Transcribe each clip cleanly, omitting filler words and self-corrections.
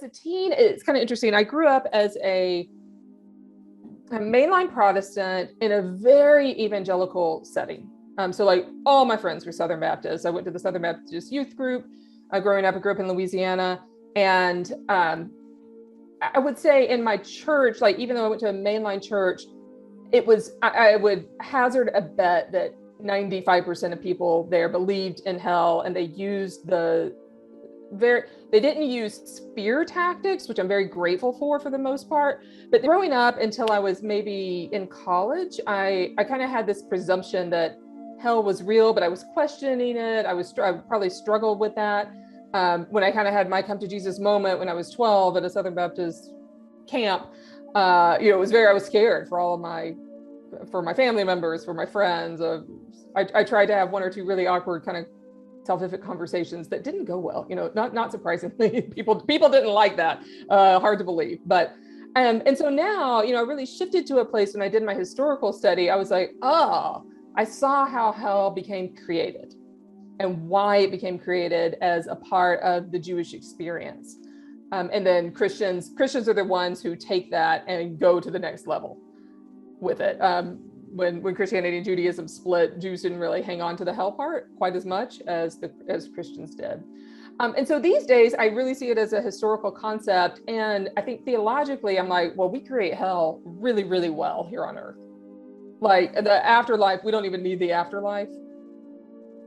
as a teen, it's kind of interesting. I grew up as a mainline Protestant in a very evangelical setting. So like all my friends were Southern Baptists. I went to the Southern Baptist youth group. Growing up, I grew up in Louisiana. And I would say in my church, like even though I went to a mainline church, it was, I would hazard a bet that 95% of people there believed in hell, and they used they didn't use spear tactics, which I'm very grateful for the most part. But growing up until I was maybe in college, I kind of had this presumption that hell was real, but I was questioning it. I probably struggled with that. When I kind of had my come to Jesus moment when I was 12 at a Southern Baptist camp, I was scared for my family members, for my friends. I tried to have one or two really awkward kind of salvific conversations that didn't go well. Not surprisingly, people didn't like that. Hard to believe, but and so now, I really shifted to a place when I did my historical study. I was like, oh, I saw how hell became created and why it became created as a part of the Jewish experience. And then Christians are the ones who take that and go to the next level with it. When Christianity and Judaism split, Jews didn't really hang on to the hell part quite as much as Christians did. And so these days, I really see it as a historical concept. And I think theologically, I'm like, well, we create hell really, really well here on earth. Like the afterlife, we don't even need the afterlife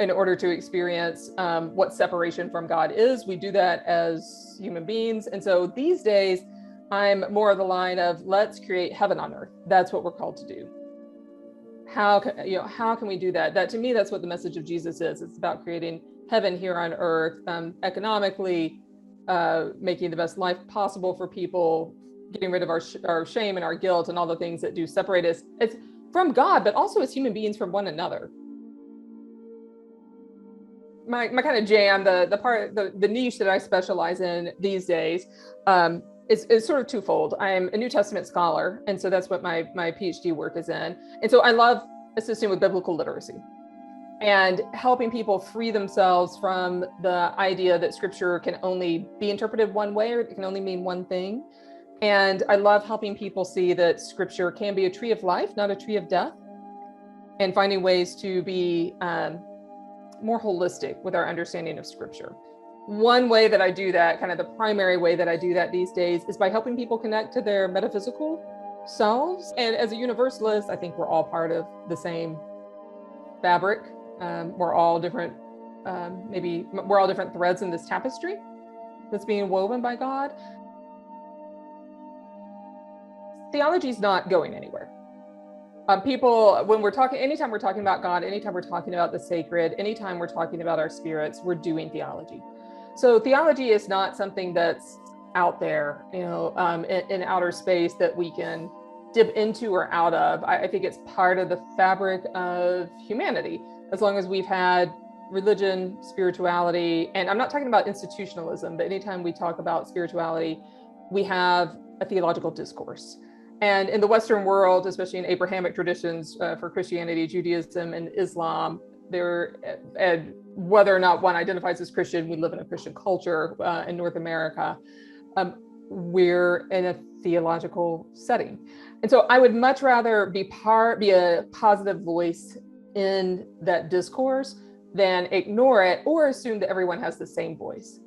in order to experience what separation from God is. We do that as human beings. And so these days, I'm more of the line of let's create heaven on earth. That's what we're called to do. How can we do that? That to me, that's what the message of Jesus is. It's about creating heaven here on earth, economically, making the best life possible for people, getting rid of our shame and our guilt and all the things that do separate us. It's from God, but also as human beings from one another. My kind of jam, the niche that I specialize in these days, is sort of twofold. I'm a New Testament scholar, and so that's what my PhD work is in. And so I love assisting with biblical literacy and helping people free themselves from the idea that scripture can only be interpreted one way, or it can only mean one thing. And I love helping people see that scripture can be a tree of life, not a tree of death, and finding ways to be more holistic with our understanding of scripture. One way that I do that, kind of the primary way that I do that these days, is by helping people connect to their metaphysical selves. And as a universalist, I think we're all part of the same fabric. We're all different, we're all different threads in this tapestry that's being woven by God. Theology is not going anywhere. People, when we're talking, anytime we're talking about God, anytime we're talking about the sacred, anytime we're talking about our spirits, we're doing theology. So theology is not something that's out there, in outer space that we can dip into or out of. I think it's part of the fabric of humanity, as long as we've had religion, spirituality, and I'm not talking about institutionalism, but anytime we talk about spirituality, we have a theological discourse. And in the Western world, especially in Abrahamic traditions for Christianity, Judaism, and Islam, and whether or not one identifies as Christian, we live in a Christian culture in North America. We're in a theological setting. And so I would much rather be a positive voice in that discourse than ignore it or assume that everyone has the same voice.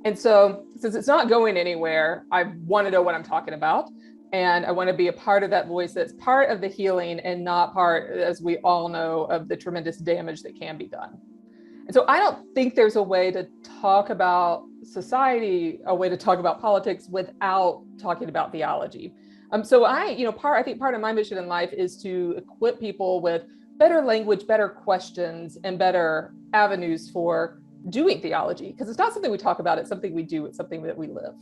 And so since it's not going anywhere, I want to know what I'm talking about. And I want to be a part of that voice that's part of the healing and not part, as we all know, of the tremendous damage that can be done. And so I don't think there's a way to talk about society, a way to talk about politics without talking about theology. So I think part of my mission in life is to equip people with better language, better questions, and better avenues for doing theology. Because it's not something we talk about, it's something we do, it's something that we live.